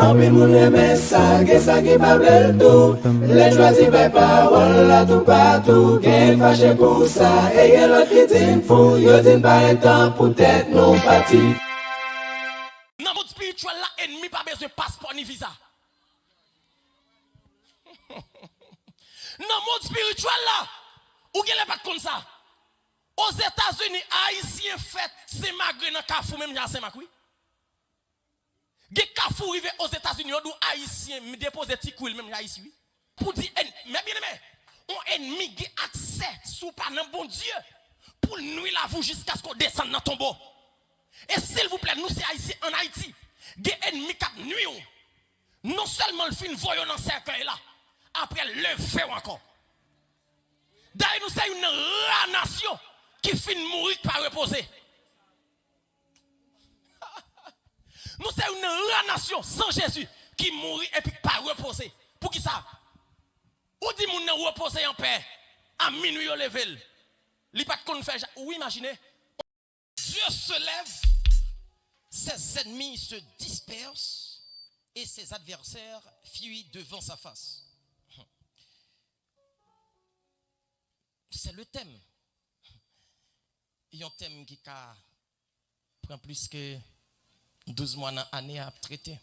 En pile moun aime ça, que ça qui pas bel tout. Les choisis par parole là tout partout. Qu'elle fâché pour ça, et y'en l'autre qui dit fou. Yo dit pas temps pour tête non parti. Dans le monde spirituel là, ennemi pas besoin de passeport ni visa. Dans le monde spirituel là, où il n'y a pas comme ça. Aux États-Unis, Haïtiens fait c'est magre dans Kafou même dans Saint-Macri. Des Kafou arrivé aux États-Unis, où Haïtiens me déposer petit couille même Haïti. Pour dire mais bien aimé, on ennemi qui accès sous par un bon Dieu pour nuire la vous jusqu'à ce qu'on descende dans tombeau. Et s'il vous plaît, nous c'est Haïtiens en Haïti, des ennemis qui nuisent. Non seulement le fin voyons dans cercueil là, après le fait encore. D'ailleurs, nous sommes une nation qui finit mourir par reposer. Nous sommes une nation sans Jésus qui mourit et puis par reposer. Pour qui ça? Ou dit moun reposer en paix à minuit au level. Li pas qu'on fait. Oui, imaginez. Dieu se lève, ses ennemis se dispersent et ses adversaires fuient devant sa face. C'est le thème. Il y a un thème qui prend plus que 12 mois dans l'année à traiter.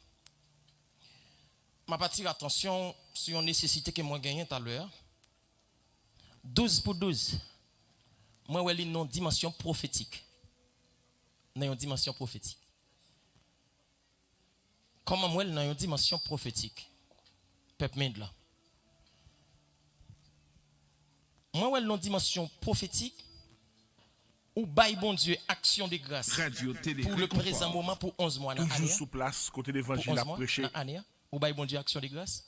Je vais attirer attention sur une nécessité que moi gagne tout à l'heure. 12 pour 12. Moi, j'ai une dimension prophétique. Dans une dimension prophétique. Comment moi, dans une dimension prophétique? Peuple là. Moi, j'ai une dimension prophétique ou bail bon Dieu action de grâce pour le présent moment pour 11 mois. Toujours sous place côté l'évangile à prêcher. Ou bail bon Dieu action de grâce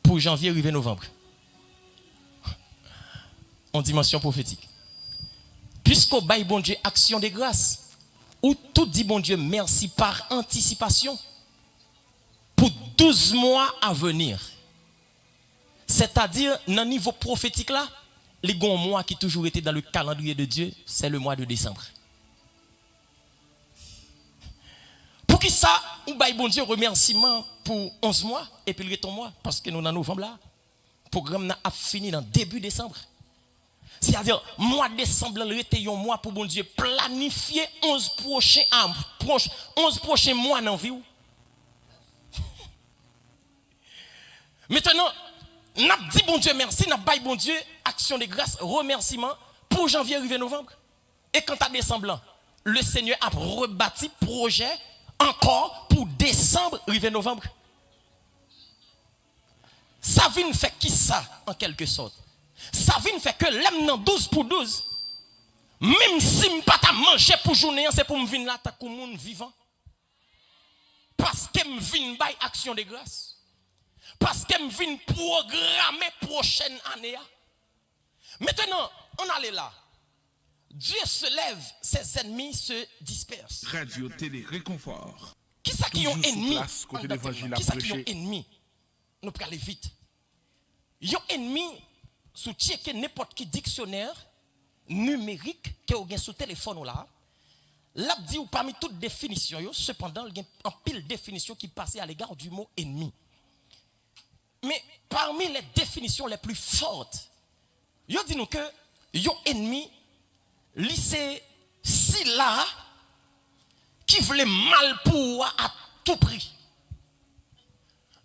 pour janvier arriver novembre. En dimension prophétique. Puisqu'au bail bon Dieu action de grâce ou tout dit bon Dieu merci par anticipation pour 12 mois à venir. C'est-à-dire dans niveau prophétique là, les grands mois qui toujours été dans le calendrier de Dieu, c'est le mois de décembre. Pour qui ça, ou bail bon Dieu remerciement pour 11 mois et puis le ton mois parce que nous dans novembre là, le programme a fini dans début décembre. C'est-à-dire mois de décembre là, était un mois pour bon Dieu planifier 11 prochains mois dans vie. Maintenant n'a dit bon Dieu merci, n'a bail bon Dieu action de grâce, remerciement pour janvier arrivé novembre. Et quand à décembre, le Seigneur a rebâti projet encore pour décembre arrivé novembre. Ça vient faire qui ça en quelque sorte? Ça vient faire que l'aime dans 12 pour 12. Même si je pas manger pour journée, c'est pour me venir là comme monde vivant. Parce que me viens bail action de grâce. Parce que je viens programmer prochaine année. Maintenant, on allait là. Dieu se lève, ses ennemis se dispersent. Radio, télé, réconfort. Qui ça qui ont ennemi? Qui ça qui ont ennemi? Nous pouvons aller vite. Ils ont ennemi sous checker n'importe qui dictionnaire numérique que vous avez sur téléphone là. Là dit ou parmi toutes définitions, cependant, il y a une pile définition qui passe à l'égard du mot ennemi. Mais parmi les définitions les plus fortes, yo dit nous que yo ennemi lycée si là qui voulait mal pour à tout prix.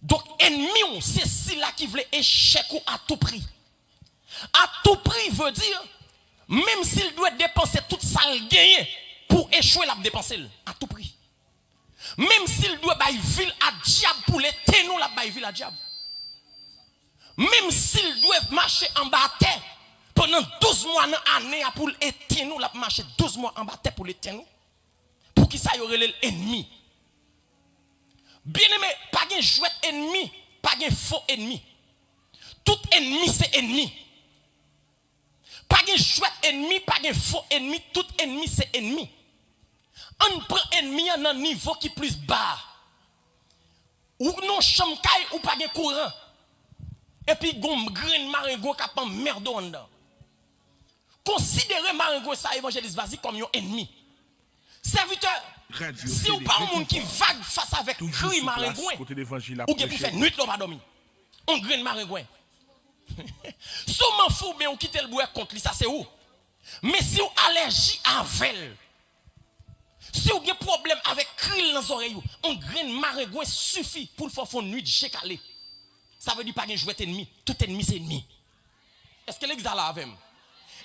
Donc ennemi c'est si là qui voulait échec ou à tout prix. À tout prix veut dire même s'il doit dépenser tout ça le gagner pour échouer la dépenser à tout prix. Même s'il doit bailler ville à diable pour les ténons la bailler ville à diable. Même s'ils doivent marcher en bas terre pendant 12 mois dans l'année pour l'éteindre, nous la marcher 12 mois en bas terre pour l'éteindre. Pour qui ça y aurait l'ennemi. Bien aimé, pas de jouet ennemi, pas de faux ennemi. Tout ennemi c'est ennemi. Pas de jouet ennemi, pas de faux ennemi, tout ennemi c'est ennemi. On prend ennemi à un niveau qui est plus bas. Ou non chambre ou pas de courant. Et puis, gon grain maringo qui a merde en dedans. Considérez maringo ça évangéliste vas-y comme un ennemi. Serviteur, Radio Si télé ou pas un monde qui réconfort. vague face avec Toujours cri sous place, maringouin, côté l'évangile à ou bien pour prêcher. faire nuit, l'on va dormir. On graine maringouin. Souvent fou, mais on quitte le bois contre lui, ça c'est où? Mais si on allergie à vel, si on a un problème avec cri dans les oreilles, on graine maringouin suffit pour le faire fond nuit de chécalé. Ça veut dire pas qu'il jouet ennemi. Tout ennemi c'est ennemi. Est-ce que l'exemple là avec moi?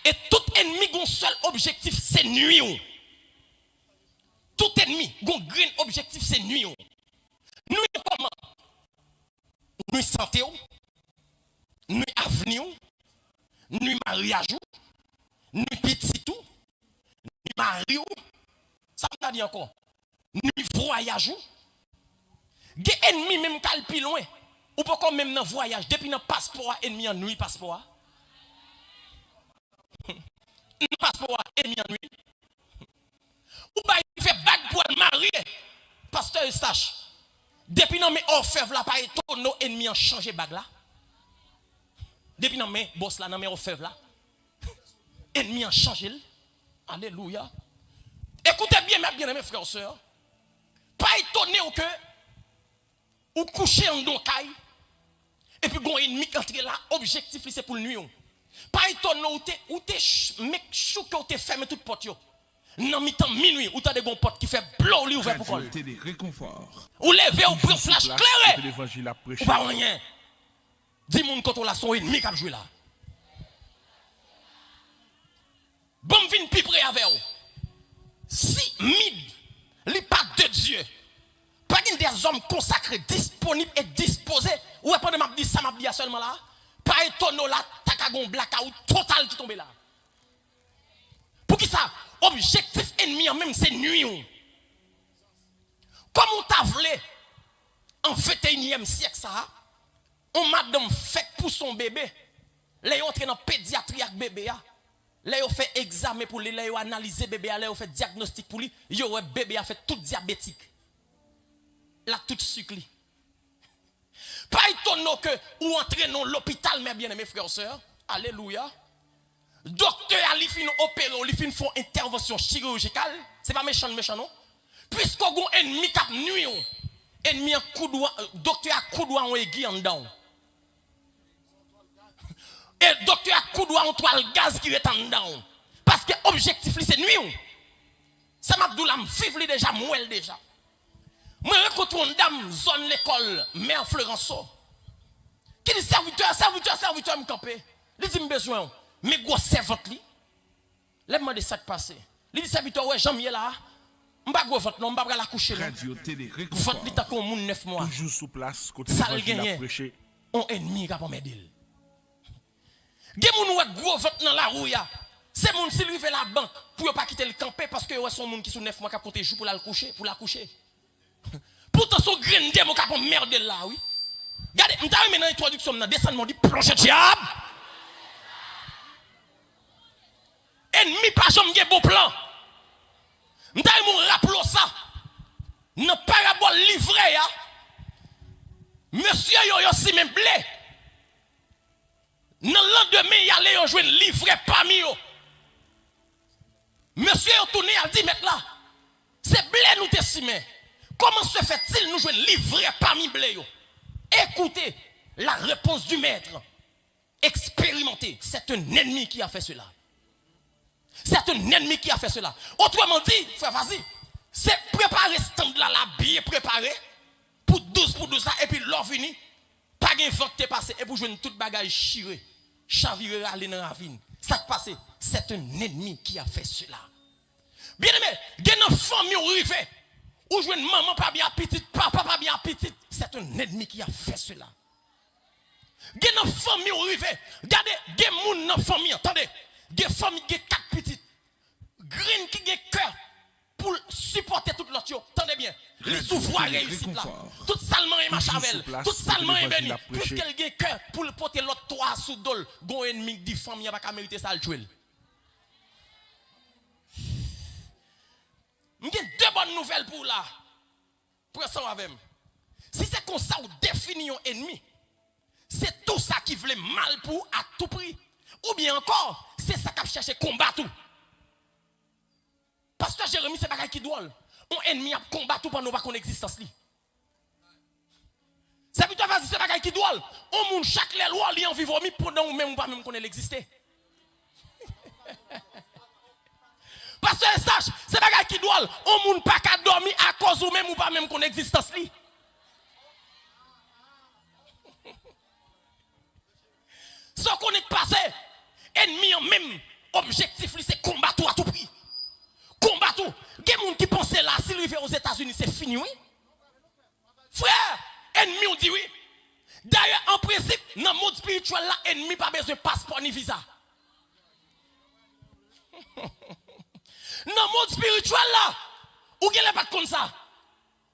Et tout ennemi a un seul objectif, c'est nuire. Tout ennemi a un grand objectif, c'est nuire. Nuire comment? Nuire santé, nuire avenir, nuire mariage, nuire petit tout, nuire mari, ça m'a dit encore. Nuire voyage. Des ennemis même calpi loin. Ou pas comme même dans voyage, depuis dans passeport, ennemi en nuit passeport. Passeport, ennemi en nuit. Ou pas il fait bague pour le marier. Pasteur Eustache. Depuis dans mes orfèvres là, pas étonné nos ennemis ont changé bague là. Depuis dans mes boss là, dans mes orfèvres là. Ennemis ont changé. Alléluia. Écoutez bien, mes bien-aimés frères et sœurs. Pas étonné que ou coucher en don caille. Et puis gon ennemi qui entre là, objectif c'est pour le nuire. Pas étonné ou t'es mec chou que t'es fermé toute porte yo. Non mi-temps minuit ou t'as des gon porte qui fait blow li ouvert pour Radio coller. télé réconfort. Ou lever ou prend Toujours sous flash place, clairé. côté l'évangile à Ou prêcher. pas rien. Dis moun quand on la son ennemi qui a joué là. Bon vin pi près avec vous. Si mid li pas de Dieu. Pas des hommes consacrés, disponibles et disposés. Ou est-ce que m'a dit ça m'a dit seulement là? Pas étonnant là, t'as qu'à gon blackout total qui tombe là. Pour qui ça? Objectif ennemi en même c'est nuit. Comme on t'a voulu en 21e siècle ça, on madame fait pour son bébé. Là on entre dans pédiatrie avec bébé là. Là on fait examen pour lui, là on analyser bébé, là on fait diagnostic pour lui. Yo bébé a fait tout diabétique. Là tout sucre. Pas étonnant que ou entrer dans l'hôpital mes bien-aimés frères et sœurs. Alléluia. Docteur Ali fin opérer, li fin font intervention chirurgicale, c'est pas méchant non. Puisqu'on gon ennemi cap nuit, ennemi en coup doigt, docteur a coup doigt en aiguille en dedans. Et docteur a coup doigt en toile gaz qui est en dedans. Parce que objectif li c'est nuit. Ça m'a dit la vivre déjà mouel déjà. Moi rencontre une dame zone l'école mère Florenceau. Qui dit serviteur me camper. Il dit me besoin. Mais gros servante li. Lève-moi de ça qui passe. Il dit serviteur ouais Jean-Miel là. M'pa gros vente non, m'pa la coucher. Radio télé réconfort. Vente li ta comme moun 9 mois. Toujours sous place, côté Ça l'évangile à prêcher. on ennemi qui pas m'aider. Gen moun ouais gros vente dans la rue ya. C'est moun s'il lui fait la banque pour pas quitter le camper parce que ouais son moun qui sous 9 mois qui compter jour pour la coucher, pour la coucher. Pourtant son grain démo qui pas merde là oui. Regardez, m'ta maintenant introduction dans descend mon dit plonge diable. Ennemi pas jamais gen bon plan. M'ta mon rappelons ça. Dans parabole livré ya. Monsieur yo si même blé. Dans lendemain y aller yo joindre livré parmi yo. Monsieur yo tourné a dit mec là. C'est blé nous te simé. Comment se fait-il nous joindre livré parmi blé yo? Écoutez la réponse du maître. Expérimentez, c'est un ennemi qui a fait cela. C'est un ennemi qui a fait cela. Autrement dit, frère, vas-y, c'est préparer ce stand là, bien préparé, pour 12 là, et puis l'or fini, pas de vente te passé, et pour jouer toute bagage chiré, chaviré, aller dans la ravine. Ça qui passe, c'est un ennemi qui a fait cela. Bien aimé, il y a une famille arrivée, ou jouer une maman pas bien petite, papa pas bien petite, c'est un ennemi qui a fait cela. Il y a une famille arrivée, regardez, il y a une dans la famille, attendez. Des familles qui ont 4 petites. Green qui ont cœur pour supporter toute l'autre. Attendez bien. Les souverains réussissent là. Tout salement est machavel. Tout salement est béni. Puisqu'elle a cœur pour porter l'autre toit sous dol. Gon ennemi dit famille n'a pas mériter ça le tuer. J'ai deux bonnes nouvelles pour là. Pour ça avec moi. Si c'est comme ça ou définit un ennemi, c'est tout ça qui voulait mal pour à tout prix. Ou bien encore, c'est ça qu'a cherché combat tout. Pasteur Jérémie, c'est pas qui drôle. On ennemi a combattu pendant pas qu'on existence li. C'est plutôt facile c'est bagay qui doit. On moun chaque les lois li en vivre mi pendant ou même ou pas même connaît l'exister. Parce que stage, c'est bagay qui doit. On moun pas qu'à dormir à cause ou même ou pas même connaît existence li. Sans qu'on est passé, ennemi en même objectif c'est combattre à tout prix. Combattre. Il y a des gens qui pensent là, s'il arrive aux États-Unis, c'est fini, oui. Frère, ennemi on dit oui. D'ailleurs, en principe, dans le monde spirituel, là, ennemi pas besoin de passeport ni visa. Dans le monde spirituel, là, où il n'y a pas comme ça.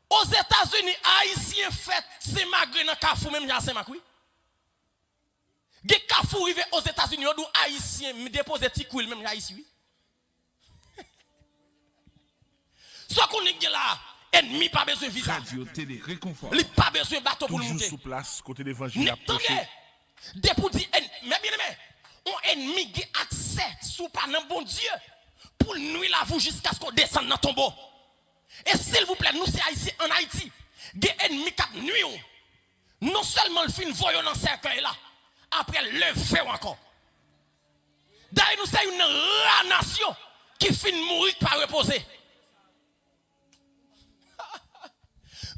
Aux États-Unis, Haïtiens fait c'est magre dans Carrefour, même dans Saint-Macri. Des Carrefour arrivé aux États-Unis, où Haïtiens me déposent des petits couilles, même Haïti, oui. Soit qu'on est là, ennemi pas besoin de visa. Radio Télé Réconfort. Il pas besoin de bateau pour le Toujours monter. sous place, côté l'évangile à prêcher. Depuis mais bien aimé, on ennemi a accès sous par un bon Dieu pour nuire la vous jusqu'à ce qu'on descende dans le tombeau. Et s'il vous plaît, nous c'est Haïti, en Haïti, des ennemis qui nuisent. Non seulement le fin voyons dans ce cercueil là, après le fait encore. D'ailleurs, nous c'est une rare nation qui finit mourir par reposer.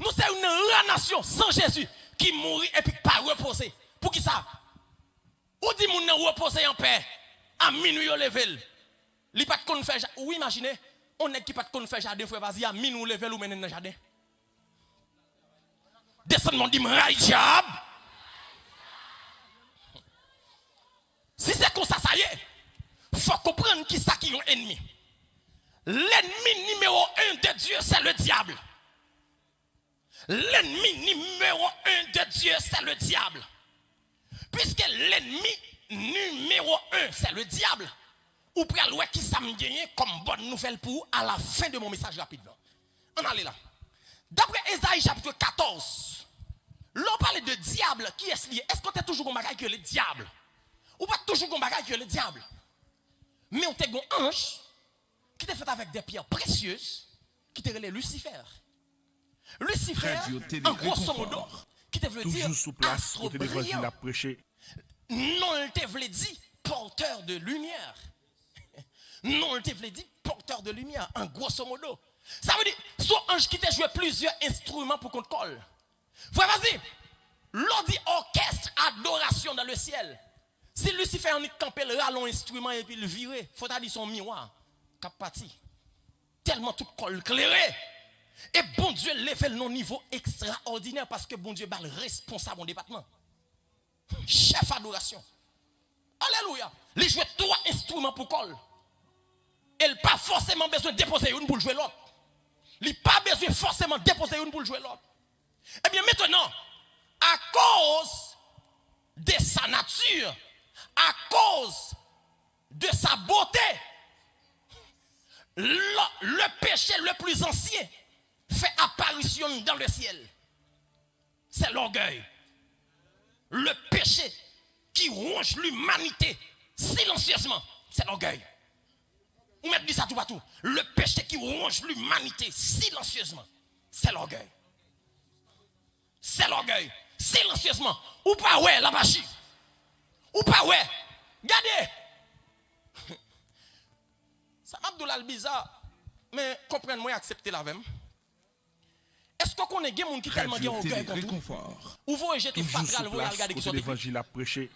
Nous sommes une rare nation sans Jésus qui mourit et puis pas reposer. Pour qui ça? Ou dit moun nan reposer en paix à minuit au level. Li pas de faire oui imaginez, on est qui pas de faire jardin frère vas-y à minuit au level ou menen dans jardin. Descend mon dit ray diable. Si c'est comme ça ça y est. Faut comprendre qui ça qui est un ennemi. L'ennemi numéro 1 de Dieu c'est le diable. L'ennemi numéro 1 de Dieu, c'est le diable. Puisque l'ennemi numéro 1, c'est le diable. Ou pral ouais qui ça me gagne comme bonne nouvelle pour à la fin de mon message rapidement. On allait là. D'après Ésaïe chapitre 14, l'on parle de diable qui est lié. Est-ce qu'on est toujours un bagage que le diable? Ou pas toujours un bagage que le diable? Mais on te un ange qui était fait avec des pierres précieuses qui te relève Lucifer. Lucifer, en grosso modo, qui te veut dire Toujours sous place, côté l'évangile à prêcher. non, il te veut dire porteur de lumière. Non, il te veut dire porteur de lumière, en grosso modo. Ça veut dire, son ange qui t'a joué plusieurs instruments pour qu'on te colle. Frère, vas-y. L'on dit orchestre, adoration dans le ciel. Si Lucifer en est campé le rallon instrument et puis le virer, faut dire son miroir, cap parti. Tellement tout colle clairé. Et bon Dieu lève le niveau extraordinaire parce que bon Dieu est le responsable au département. Chef adoration. Alléluia. Il joue 3 instruments pour col. Il n'a pas forcément besoin de déposer une pour jouer l'autre. Il n'a pas besoin forcément de déposer une pour jouer l'autre. Eh bien maintenant, à cause de sa nature, à cause de sa beauté, le péché le plus ancien fait apparition dans le ciel. C'est l'orgueil. Le péché qui ronge l'humanité silencieusement, c'est l'orgueil. Ou même dit ça tout partout. Le péché qui ronge l'humanité silencieusement, c'est l'orgueil. C'est l'orgueil. Silencieusement. Ou pas ouais, la vache. Ou pas ouais. Regardez. Ça m'a dit bizarre. Mais comprenez-moi et acceptez la même. Est-ce qu'on connaît des gens qui tellement dit orgueil comme tout? Ou vous rejetez fatral, vous regardez qui sont l'évangile à prêcher.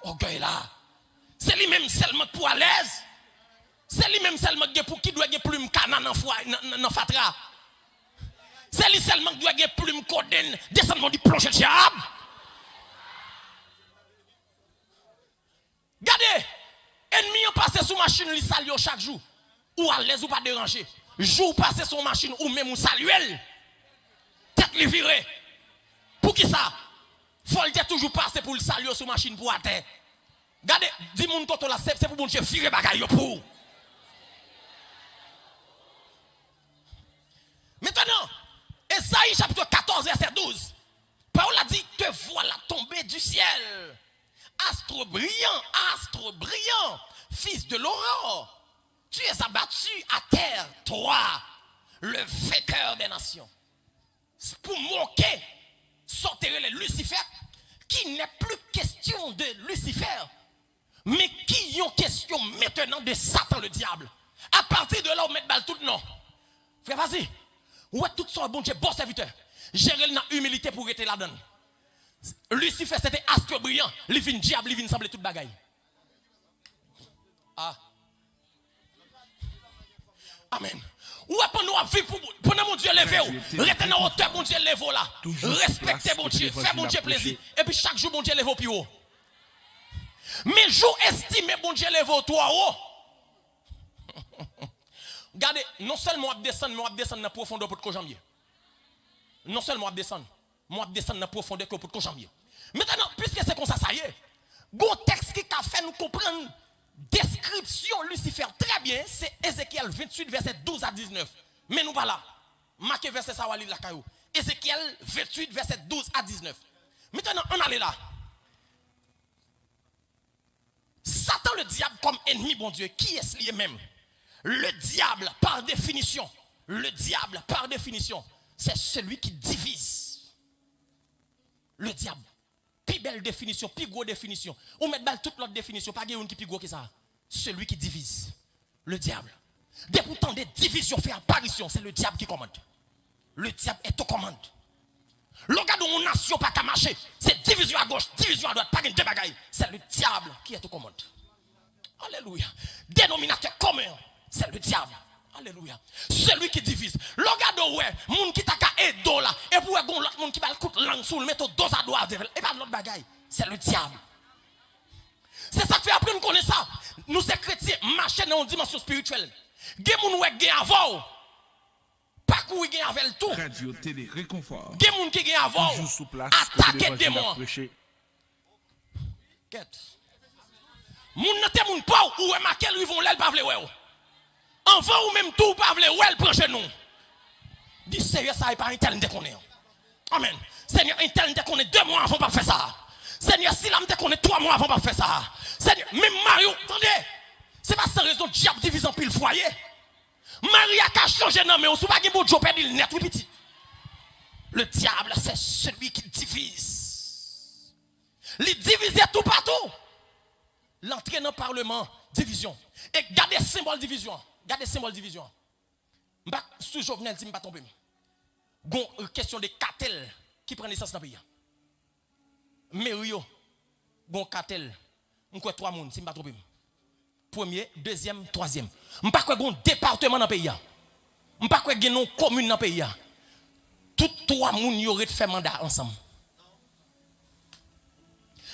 Orgueil là. C'est lui-même seulement pour à l'aise. C'est lui-même seulement pour qui doit avoir plume canan dans fatra. C'est lui seulement qui doit avoir plume coden descendant du plancher de diable. Regardez, ennemi ont passé sur machine, li salue chaque jour. Ou à l'aise ou pas déranger. Jour passé sur machine ou même ou saluel. Tête li virée. Pour qui ça? Faut le toujours passer pour le saluer sur machine pour à terre. Regardez, dis mon toto là, c'est pour bon Dieu virer bagaille pour. Maintenant, Ésaïe chapitre 14 verset 12. Paul a dit, te voilà tomber du ciel. Astre brillant, fils de l'aurore. Tu es abattu à terre, toi, le vainqueur des nations. Pour moquer, sortir les Lucifer, qui n'est plus question de Lucifer, mais qui est question maintenant de Satan le diable. À partir de là, on met balle tout non. Frère, vas-y. Ouais, tout ça, bon Dieu, bon serviteur. Gérer la humilité pour être là-dedans. Lucifer, c'était astre brillant. Il vient diable, il vient sembler toute bagaille. Ah. Amen. Ouais, pendant mon Dieu levé, retenez en hauteur, mon Dieu levé là. Respectez mon Dieu, faites mon Dieu plaisir. Et puis chaque jour, mon Dieu levé plus haut. Mais jour estimé, mon Dieu levé toi haut. Regardez, non seulement on descend, mais on descend dans la profondeur pour te jambier. Non seulement on descend, mais on descend dans la profondeur pour te jambier. Maintenant, puisque c'est comme ça, ça y est. Bon texte qui a fait nous comprendre description Lucifer très bien, c'est Ézéchiel 28 verset 12 à 19. Mais nous pas là. Marquez verset ça la caillou. Ézéchiel 28 verset 12 à 19. Maintenant on allait là. Satan le diable comme ennemi bon Dieu, qui est-ce lui-même? Le diable par définition, c'est celui qui divise. Le diable. Plus belle définition, plus gros définition. On met toute l'autre définition, pas une qui plus gros que ça. Celui qui divise. Le diable. Dès pourtant des divisions fait apparition, c'est le diable qui commande. Le diable est aux commandes. Le gars dont on nation pas qu'à marcher, c'est division à gauche, division à droite, pas une deux bagailles. C'est le diable qui est aux commandes. Alléluia. Dénominateur commun, c'est le diable. Alléluia. Celui qui divise. Le gars de ouais, moun qui t'a qu'à aider là, et pour l'autre moun qui va le coup langue sous le mettre dos à doigt, et pas l'autre bagaille, c'est le diable. C'est ça que fait après nous connaissons ça. Nous ces chrétiens marcher dans une dimension spirituelle. Gen moun ouais gen avant. Pas courir gen avec le tout. Radio télé réconfort. Gen moun qui gen avant. Attaquer démon. Quête. Moun nan te moun pa ou est marqué lui vont l'elle pas vle ouais. Enfant ou même tout pas vle ouais proche nous. Dis sérieux ça est pas intel de connaît. Amen. Seigneur intel de connaît 2 mois avant pas faire ça. Seigneur si l'âme te connaît 3 mois avant pas faire ça. Seigneur même Mario, attendez. C'est pas sans raison diable divise en pile foyer. Maria a changé non mais on sou pas gen bon job il net petit. Le diable c'est celui qui divise. Il divise tout partout. L'entrée dans le parlement, division. Et gardez symbole division. Gardez symbole division. M'pa sous Jovenel dit m'pa tomber. Gon question de cartel qui prend naissance dans le pays. Mais Rio, gon cartel. M'kwa 3 moun si m'pa tomber. Premier, deuxième, troisième. M'pa quoi gon département dans le pays. M'pa quoi gen non commune dans le pays. Tout 3 moun y aurait fait mandat ensemble.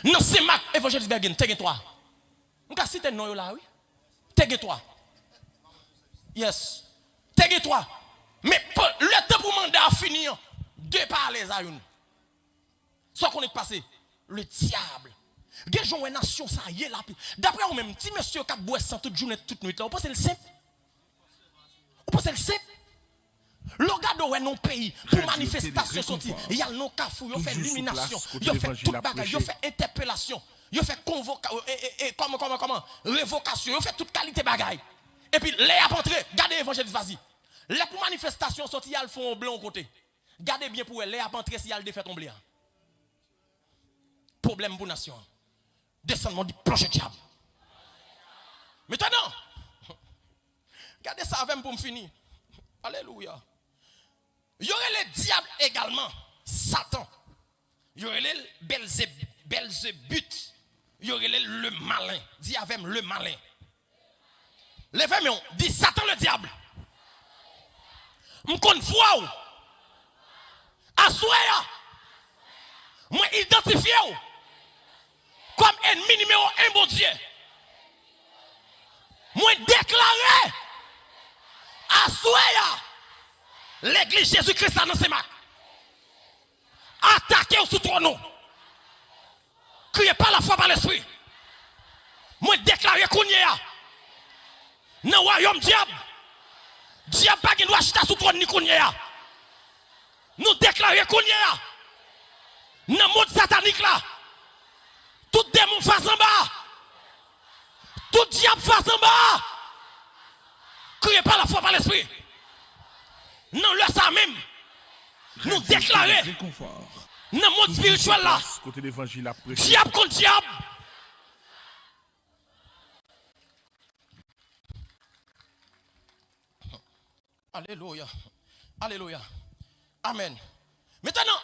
Non, c'est Marc évangéliste Bergen, t'es 3. On peut citer non là oui. T'es 3. Yes. T'es 3. Mais le temps pour mandat fini, 2 parler à une. Soit qu'on est passé le diable. Des gens une nation ça y est là. D'après vous même si monsieur cap boire sans toute journée toute nuit là, vous pensez le simple. Vous pensez le simple. Le gars de non pays pour manifestation sorti, il y a non cafou, il fait illumination, il fait toute bagaille, il fait interpellation, il fait comment révocation, il fait toute qualité bagaille. Et puis les a entré, gardez évangéliste vas-y. Les pour manifestation sorti, ils font blanc côté. Gardez bien pour les a entré si ils défait tomber. Problème pour nation. Descendement du projet diable. Maintenant, gardez ça avec pour me finir. Alléluia. Il y aurait le diable également, Satan. Il y aurait le Belzébuth. Il y aurait le malin. Dis avec le malin. Levez-moi, dis Satan le diable. M'kon foi. Assoya. Moi identifié comme ennemi numéro 1 bon Dieu. Moi déclaré assoya. L'église Jésus-Christ dans ses mains. Attaquez sous ton nom. Criez pas la foi par l'esprit. Moi déclaré qu'on y est. Dans le royaume diable. Diable pas qui doit acheter sous ton ni qu'on y est. Nous déclarons qu'on y est. Dans le monde satanique là. Tout démon face en bas. Tout diable face en bas. Criez par la foi, par l'esprit. Non, là, ça même. Nous déclarer. Réconfort. Dans le monde spirituel là. Côté l'évangile à prêcher. Diable contre diable. Alléluia. Alléluia. Amen. Maintenant,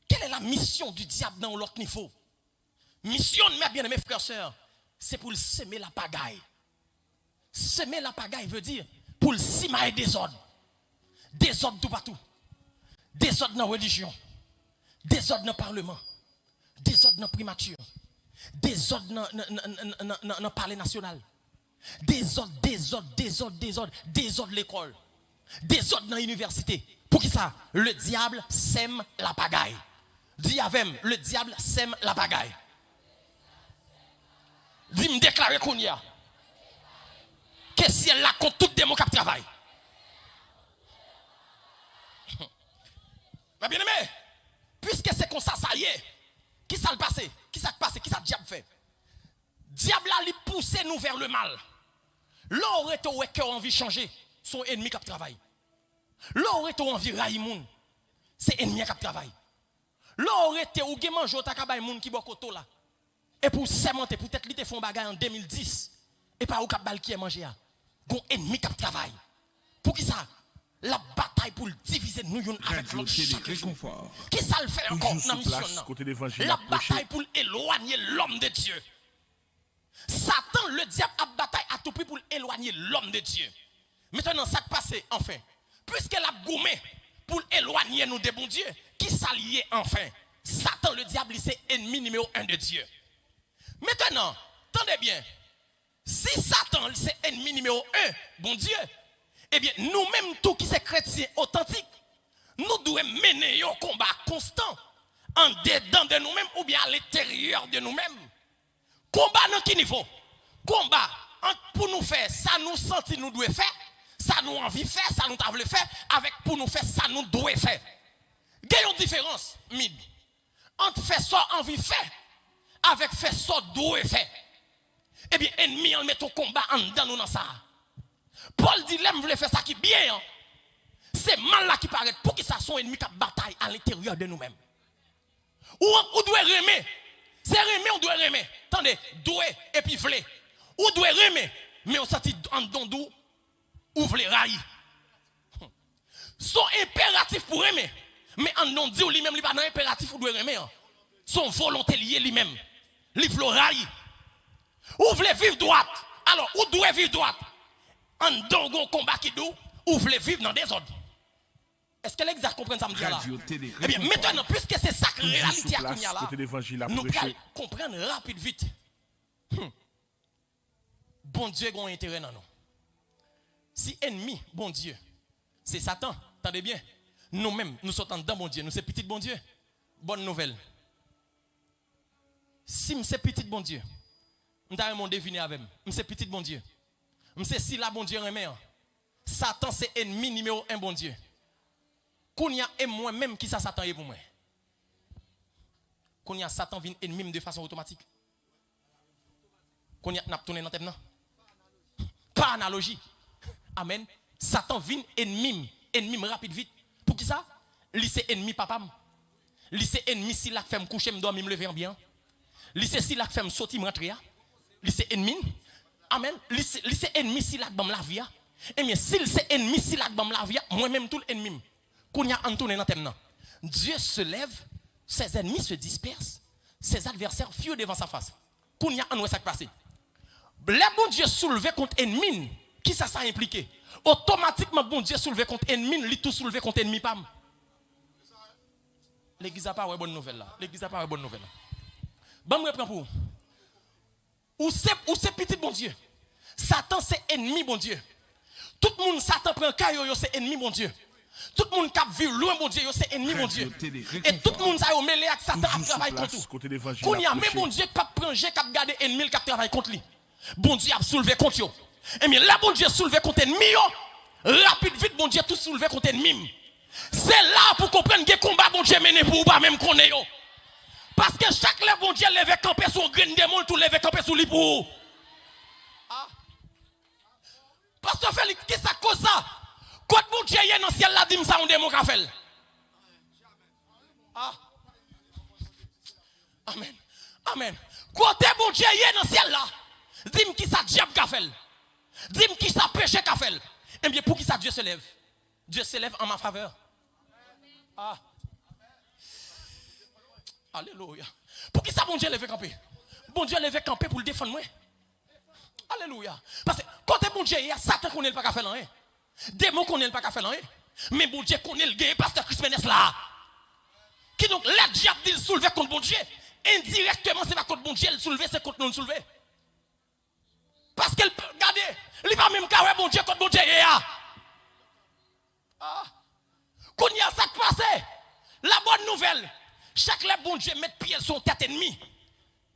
quelle est la mission du diable dans l'autre niveau? Mission, mes bien-aimés frères et sœurs, c'est pour semer la pagaille. Semer la pagaille veut dire pour le simailler des ordres. Des ordres tout partout. Des ordres dans la religion. Des ordres dans le parlement. Des ordres dans la primature. Des ordres dans le palais national. Des ordres de l'école. Des ordres dans l'université. Pour qui ça? Le diable sème la pagaille. Dis avec moi, le diable sème la pagaille. Dis me déclarer qu'on y a. Que si elle la contre tout démon qui travaille. Mais bien aimé, puisque c'est comme ça, ça y est. Qui ça le passé? Qui ça passe? Qui ça diable fait? Diable a lui poussé nous vers le mal. L'aurait été qui a envie de changer, son ennemi qui travaille. L'aurait été envie de railler moun, c'est ennemi qui travaille. L'aurait été ou qui mange au takabay moun qui boit koto là. Et pour sémenter, peut-être lui te font bagay en 2010 et pas au cap bal qui est mangé là. Gon ennemi qui travaille. Pour qui ça? La bataille pour diviser nous avec l'autre chaque jour. Qui ça le fait encore dans la mission? La bataille pour éloigner l'homme de Dieu. Satan, le diable, a bataille à tout prix pour éloigner l'homme de Dieu. Maintenant, ça passe enfin. Puisqu'elle a gommé pour éloigner nous des bons dieux, qui s'allie enfin? Satan, le diable, c'est ennemi numéro 1 de Dieu. Maintenant, attendez bien. Si Satan, c'est ennemi numéro 1, bon Dieu, eh bien, nous-mêmes, tous qui sommes chrétiens authentiques, nous devons mener un combat constant en dedans de nous-mêmes ou bien à l'intérieur de nous-mêmes. Combat dans quel niveau? Combat pour nous faire ça nous sentir nous devons faire, ça nous envie faire, ça nous voulons faire, avec pour nous faire ça nous devons faire. Il y a une différence, mid, entre faire ça envie faire, avec faire ça devons faire. Eh bien, ennemi, on met au combat en dedans nous dans ça. Paul dit, l'aime voulait faire ça qui bien. Hein? C'est mal là qui paraît pour que ça soit ennemi qui bataille à l'intérieur de nous-mêmes. Ou doit remettre. C'est remettre, on doit remettre. Attendez, doit et puis vle. Ou doit remettre, mais on sortit en dondou ou vle raï. Son impératif pour remettre, mais en non dit lui-même, il pas dans impératif ou doit remettre. Son volonté liée lui-même. Il vle raï. Ou vle vivre droite. Alors, ou doit vivre droite. En dongon combat qui dou, ou voulez vivre dans des ordres. Est-ce que l'exact comprend ça me dire là? Eh bien, maintenant, puisque c'est ça que la réalité à Kounia là, nous allons comprendre rapide, vite. Bon Dieu a un intérêt dans nous. Si ennemi, bon Dieu, c'est Satan, attendez bien, nous-mêmes, nous sommes dans bon Dieu, nous sommes petit bon Dieu. Bonne nouvelle. Si nous sommes petit bon Dieu, nous avons deviné avec nous, nous sommes petit bon Dieu. C'est si la bon Dieu remet. Satan c'est ennemi numéro 1 bon Dieu. Kounia et moi-même qui ça Satan est pour moi. Kounia Satan vient ennemi de façon automatique. Kounia n'a tourné dans tête non. Pas analogie. Amen. Satan vient ennemi rapide vite. Pour qui ça? Lui c'est ennemi papa. Lui c'est ennemi si la fait me coucher me dormir me lever bien. Lui c'est si la fait me sortir me rentrer. Lui c'est ennemi. Amen. C'est ennemi si la bam la vie. Et bien, s'il c'est ennemi si la bam la vie, moi-même tout l'ennemi. Qu'on y a entouré dans thème. Dieu se lève, ses ennemis se dispersent, ses adversaires fuient devant sa face. Qu'on y a en ça passé. Le bon Dieu soulevé contre ennemi, qui ça impliqué? Automatiquement, bon Dieu soulevé contre ennemi, lui tout soulevé contre ennemi pam. L'église n'a pas une bonne nouvelle là. L'église n'a pas une bonne nouvelle là. Bon, me reprends pour vous. Ou c'est petit bon Dieu. Satan c'est ennemi bon Dieu. Tout le monde Satan prend caillou c'est ennemi bon Dieu. Tout le monde qui vit loin bon Dieu c'est ennemi bon Dieu. Et tout le monde ça mêlé avec Satan qui travaille contre tout. Qu'on y a même bon Dieu qui pas prendre qui garder ennemi qui travaille contre lui. Bon Dieu a soulevé contre yo. Et bien là bon Dieu soulevé contre ennemi yo. Rapide vite bon Dieu tout soulevé contre ennemi. C'est là pour comprendre que combat bon Dieu mené pour pas même connaître yo. Parce que chaque lève bon Dieu lève camper sur grain de monde tout lève camper sur lui pour. Ah. Pasteur Félix, qui ça cause ça? Quand mon Dieu est dans le ciel, là, dit ça, on démon qu'a fait. Ah. Amen. Amen. Côté mon Dieu est dans le ciel, là, dis-moi qui ça diable qu'a fait. Dis-moi qui ça péché qu'a fait. Eh bien, pour qui ça Dieu se lève? Dieu se lève en ma faveur. Ah. Alléluia. Pour qui ça, bon Dieu, levé camper? Bon Dieu, levé camper pour le défendre, moi. Alléluia. Parce que quand bon Dieu, il y a Satan qu'on n'est pas qu'à faire rien. Démon qu'on n'est pas qu'à faire rien. Mais bon Dieu qu'on est le gay, pasteur Chris Ménès là. Qui donc, le diable dit le soulever contre bon Dieu. Indirectement, c'est pas contre bon Dieu, le soulever, c'est contre nous le soulever. Parce que, regardez, il n'est pas même qu'à bon Dieu contre bon Dieu. Ah. Qu'on y a ça qui passe. La bonne nouvelle, chaque le bon Dieu met pied sur tête ennemi.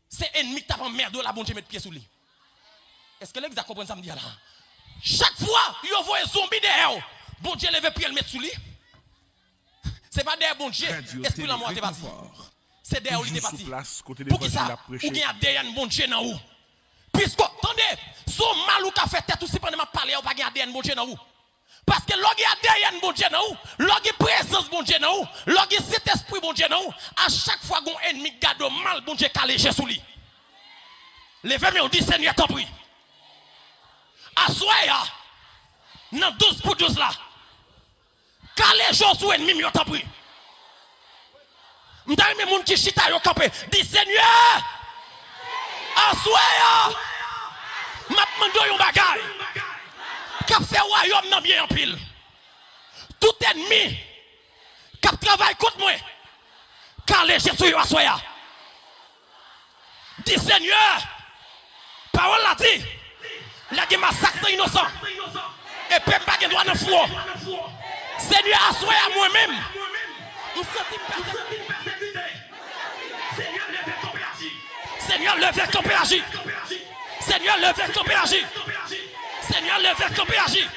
C'est ennemi qui t'a pas merde, la bon Dieu met pied sur lui. Est-ce que les gens comprennent ça me dit là? Chaque fois, il voit un zombie derrière. Bon Dieu lève pied le mettre sous lui. C'est pas derrière bon Dieu. Esprit la mort est parti. C'est derrière où il est parti. Pour qui ça? Ou il y a derrière bon Dieu dans où? Puisque, attendez, son mal ou qu'a fait tête aussi pendant ma parler, ou pas derrière bon Dieu dans où? Parce que l'on y a derrière bon Dieu dans où? L'on y a présence bon Dieu dans où? L'on y a cet esprit bon Dieu dans où? À chaque fois qu'on ennemi garde mal bon Dieu calé sous lui. Levez-moi, on dit Seigneur, t'en prie. Assoya, dans 12 pour 12 là. Quand les gens sont ennemis, ils t'en prie. M'dame les gens qui chita yo campé. Dis Seigneur, assoya. M'a demandé yon bagay. Qu'a fait royaume nan bien en pile. Tout ennemi qui travaille contre moi. Quand les gens sont yo assoya. Dis Seigneur, parole la dit. La guerre massacre innocent. Et peuple pas de droit dans le four. Seigneur, assoyez à moi-même. Seigneur, levez ton péage. Seigneur, levez ton péage. Seigneur, levez ton péage.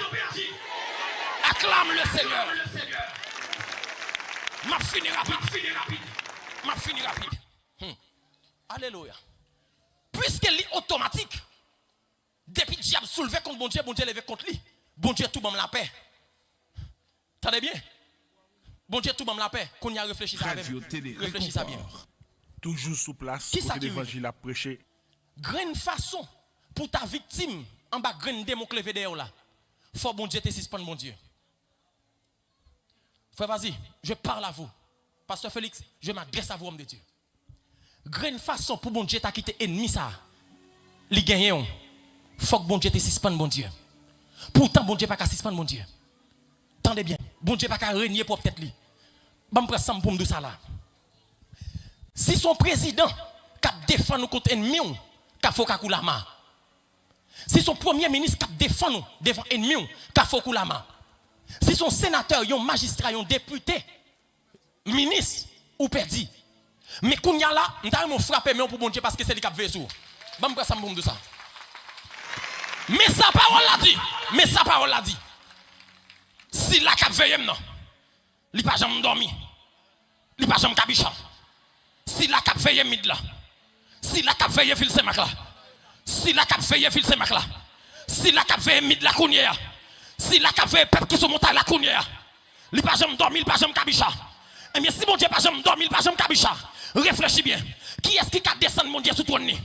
Acclame le Seigneur. M'a fini rapide. M'a fini rapide. Alléluia. Puisque c'est automatique. Depuis que le diable soulevé contre bon Dieu levé contre lui. Bon Dieu tout bon la paix. Attendez bien? Bon Dieu tout bon la paix. Qu'on y a réfléchi ça bien. Réfléchis ça bien. Toujours sous place, Qui ça côté l'évangile à prêcher. Grande façon pour ta victime en bas grande démon levé derrière là. Faut bon Dieu te suspendre mon Dieu. Frère, vas-y, je parle à vous. Pasteur Félix, je m'adresse à vous, homme de Dieu. Grande façon pour bon Dieu t'a quitté ennemi ça. Li gagne. Faut que bon Dieu te suspende mon Dieu. Pourtant bon Dieu pas qu'à suspendre mon Dieu. Tendez bien. Bon Dieu pas qu'à régner pour peut-être lui. Bon me prend ça pour me dire ça là. Si son président qui défend nous contre ennemi, qui faut qu'à koulama. Si son premier ministre qui défend nous devant ennemi, qui faut koulama. Si son sénateur, un magistrat, un député, ministre ou perdu. Mais qu'on y a là, on frappé mais pour bon Dieu parce que c'est lui qui a veillé sur. Bon me prend ça pour me dire ça. Mais sa parole l'a dit. Si la cap veille non, li pas jamais dormi. Li pas jamais kabicha. Si la cap veille mid là. Si la cap veille fil semak là. Si la cap veille fil semak là. Si la cap veille mid la kounier. Si la cap veille peuple qui sont montagne la kounier. Li pas jamais dormi, li pas jamais kabicha. Eh bien si mon Dieu pas jamais dormi, li pas jamais kabicha. Réfléchis bien. Qui est-ce qui a descendu mon Dieu sous ton nez?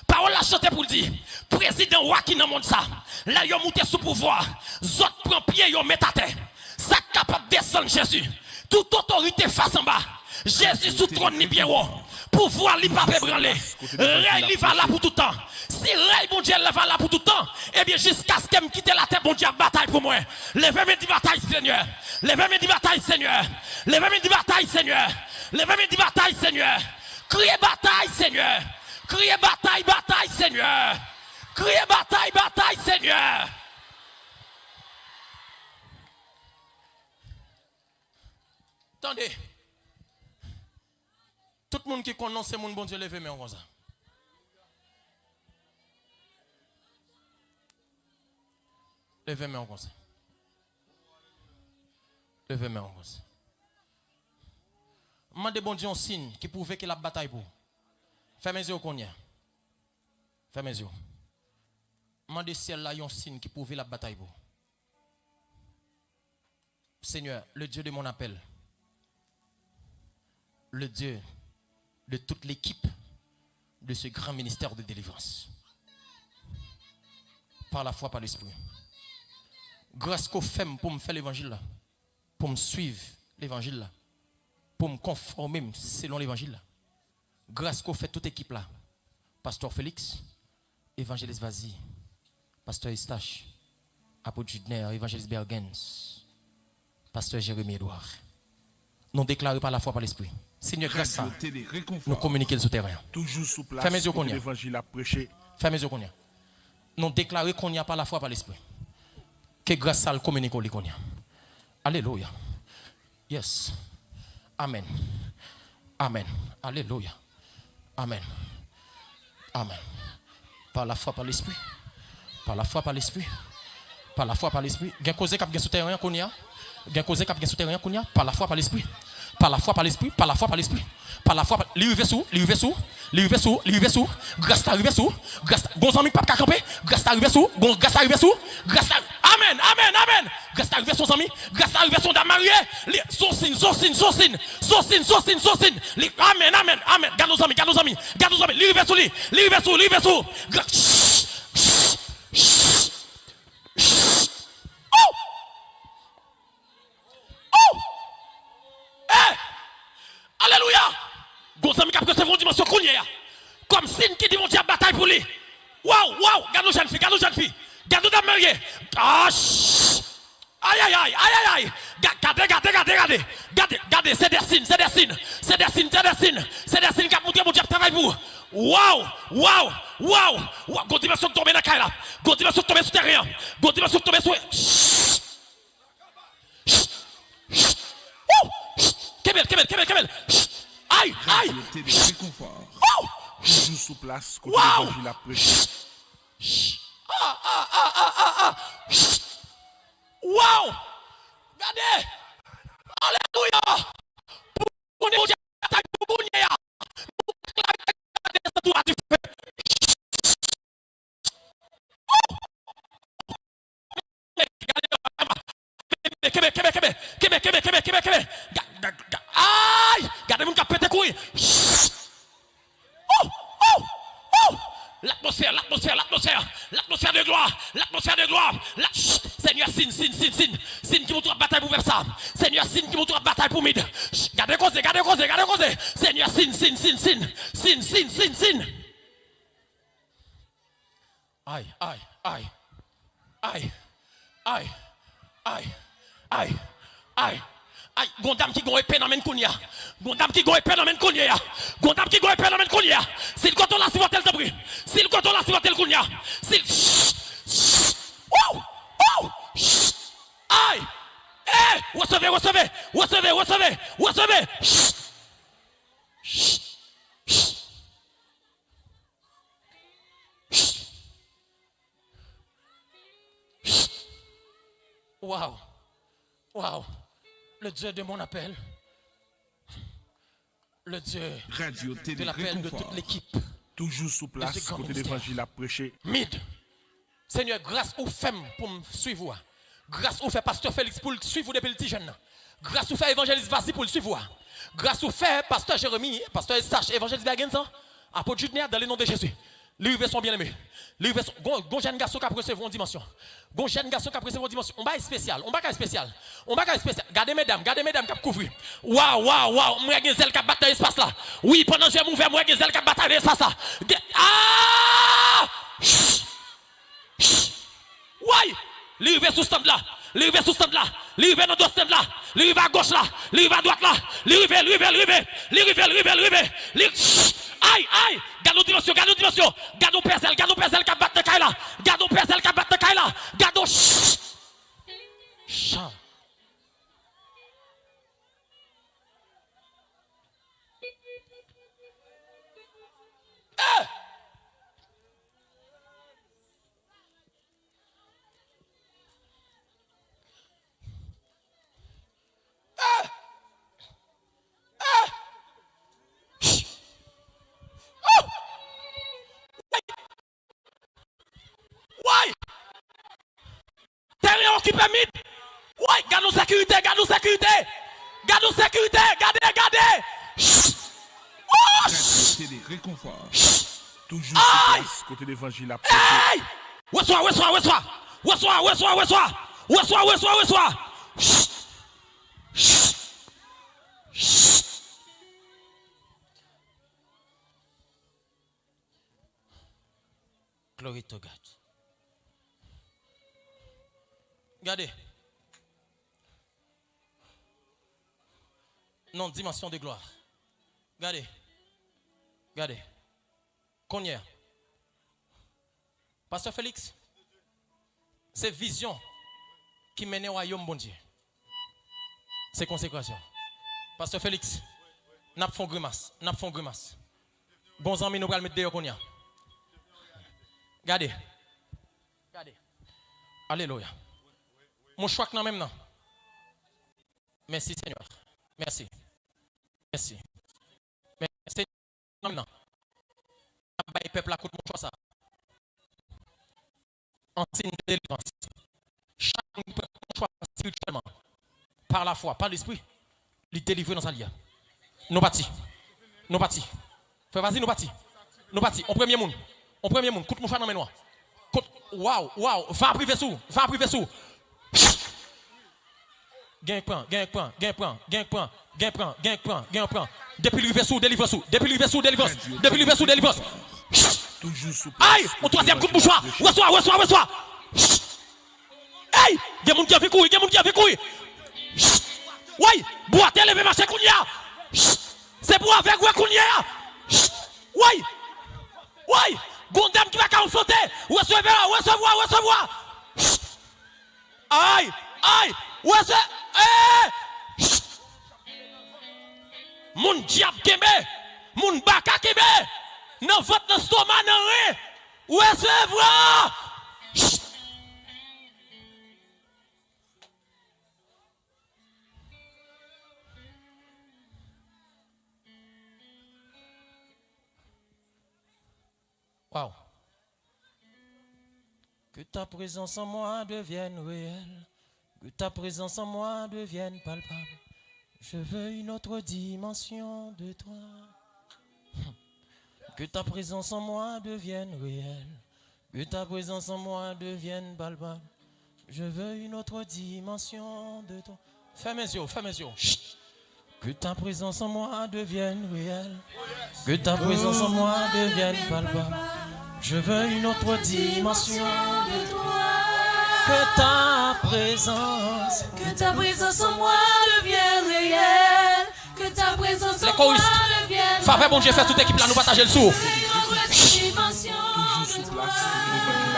Parole la chanté pour dire, président roi qui dans le monde ça, là yon monté sous pouvoir, zot prend pied yon met à terre. Ça capable descendre Jésus. Toute autorité face en bas. Jésus sous trône ni bien haut. Pouvoir li pas branler. Règne li va là pour tout temps. Si règne bon Dieu va là pour tout temps, eh bien jusqu'à ce que me quitte la terre bon Dieu bataille pour moi. Levez-moi di bataille Seigneur. Levez-moi di bataille Seigneur. Levez-moi di bataille Seigneur. Levez-moi di bataille Seigneur. Criez bataille Seigneur. Criez bataille, bataille, Seigneur. Criez bataille, bataille, Seigneur. Attendez. Tout le monde qui connaît ce monde, bon Dieu, levez mes comme ça. Levez mes comme ça. Levez mes comme ça. Demandez bon Dieu un signe qui prouve qu'il a bataille pour. Fais mes yeux qu'on y a. Fais mes yeux. Mandez ciel là un signe qui prouve la bataille pour. Seigneur, le Dieu de mon appel, le Dieu de toute l'équipe de ce grand ministère de délivrance, par la foi, par l'esprit. Grâce qu'au fait pour me faire l'évangile là, pour me suivre l'évangile là, pour me conformer selon l'évangile là. Grâce qu'au fait toute équipe là, Pasteur Félix, évangéliste Vazi, Pasteur Eustache, Apôtre Judner, évangéliste Bergens, Pasteur Jérémie Edouard. Nous déclarons par la foi, par l'esprit. Seigneur, grâce à nous communiquer le souterrain. Toujours sous place. Fermez les yeux qu'on y a. L'évangile a prêché. Fermez les yeux qu'on y a. Nous déclarons qu'on y a par la foi, par l'esprit. Que grâce à le communiquer qu'on y a. Alléluia. Yes. Amen. Amen. Alléluia. Amen. Amen. Par la foi, par l'esprit. Par la foi, par l'esprit. Par la foi, par l'esprit. Gain causé cap gain souterrain qu'on y a. Gain causé cap gain souterrain qu'on y a. Par la foi, par l'esprit. Par la foi, par l'esprit. Par la foi, par l'esprit. Par la foi, l'arrivée sous, l'arrivée sous, l'arrivée sous, l'arrivée sous, grâce à l'arrivée sous, grâce à bon ami pas camper, grâce à l'arrivée sous, bon grâce à l'arrivée sous, grâce à amen, amen, amen, grâce à l'arrivée son ami, grâce à l'arrivée son dame mariée, son signe, son signe, son signe, son signe, son signe, son signe, amen, amen, amen, garde nos amis, garde nos amis, garde nos amis, l'arrivée sous, l'arrivée sous, l'arrivée sous, oh, oh, eh, alléluia. Gonzami qui a une dimension comme signe qui dit mon Dieu bataille pour lui. Waouh, waouh, garde nos jeunes filles, garde nos jeunes filles, garde nos dames mariées. Ah, aïe, aïe, aïe, aïe, aïe, regardez, c'est des signes, c'est des signes, c'est des signes, c'est des signes, c'est des signes qui a montré mon Dieu travail pour. Waouh, waouh, waouh, waouh, gon dimension tombe dans la caille là, gon dimension tombe sur terrain, gon dimension tombe sur. Kemel. Aïe, aïe. Oh! Toujours sous place. Côté Wow! l'évangile a prêché. Wow! Regardez! Alléluia! Pour nous, aïe! Regardez mon cap pété couille! L'atmosphère de gloire, Seigneur, signe qui montre la bataille pour faire ça. Seigneur, signe qui montre la bataille pour mid. Gardez cause. Seigneur, signe. Aïe. Gondam qui goye phénomène kounya. Gondam qui goye phénomène kounya. S'il coton la sivotel te prie. S'il coton la sivotel kounya. S'il aïe. Eh, recevez. Wow. Le Dieu de mon appel. Le Dieu Radio de Télé l'appel de Réconfort. toute l'équipe. Toujours sous place. grand Côté ministère. l'évangile a prêché. Mid. Seigneur, grâce aux femmes pour me suivre. Grâce au fait pasteur Félix pour le suivre depuis le petit jeune. Grâce au fait évangéliste Vassi pour le suivre. Grâce au fait pasteur Jérémie, pasteur Eustache, évangéliste Bergensan, apôtre Judner dans le nom de Jésus. Livre son bien-aimé. Gon jeune garçon qui a recevoir une dimension. On va spécial. Gardez mesdames qui couvrir. Waouh. Moi j'ai zel qui battre espace là. Oui, pendant que je m'ouvre, moi j'ai zel qui battre espace là. Ah! Ouais. Livre sous stand là. Livre dans deux stand là. Livre à gauche là. Livre à droite là. Livre. Aïe. Garde nos dimensions. Garde nos persel qui battent de caille là. Garde nos chant. Why? occupé mid. Ouais, garde nos sécurité, garde nos sécurité. Garde nos sécurité, gardez. Côté des réconforts. Toujours sur place, côté l'évangile à prêcher. Hey! Où soit. Glory to God. Regardez. Non, dimension de gloire. Regardez. Combien? Pasteur Félix, c'est vision qui mène au royaume, bon Dieu. C'est consécration. Pasteur Félix, n'a pas fait grimace. Bons amis, nous allons mettre dehors qu'on y a. Regardez. Alléluia. Mon choix que même non. Merci Seigneur. Merci. Merci. Non. Le peuple a coûté mon choix ça. En signe de délivrance. Chaque peuple a choix spirituellement. Par la foi, par l'esprit. Il délivre dans sa lia. Nous partis. Fais vas-y, nous partis. On premier monde. Coute mon choix dans mes noirs. Wow. Va priver sous. Gain point. Depuis le sous, délivrance. Toujours sous place. Aïe, mon troisième coup de mouchoir. Reçois. Aïe, il y a mon qui a fait couille. Oui, boire tel levé marché kounia. C'est pour avec ouais kounia. Oui, gondam qui va confronter. Recevoir. Aïe, mon diable kembe, mon baka kembe. Non votre stomac non rien. Recevoir. Wow. Que ta présence en moi devienne réelle. Que ta présence en moi devienne palpable. Je veux une autre dimension de toi. Que ta présence en moi devienne réelle. Que ta présence en moi devienne palpable. Je veux une autre dimension de toi. Ferme mes yeux. Chut. Que ta présence en moi devienne réelle. Que ta présence en moi devienne palpable. Je veux une autre dimension de toi. Que ta présence en moi devienne réelle. Que ta présence en moi devienne. Faveur bon Dieu, fait toute équipe là, nous partager le sourd. Toujours sous place, côté l'évangile.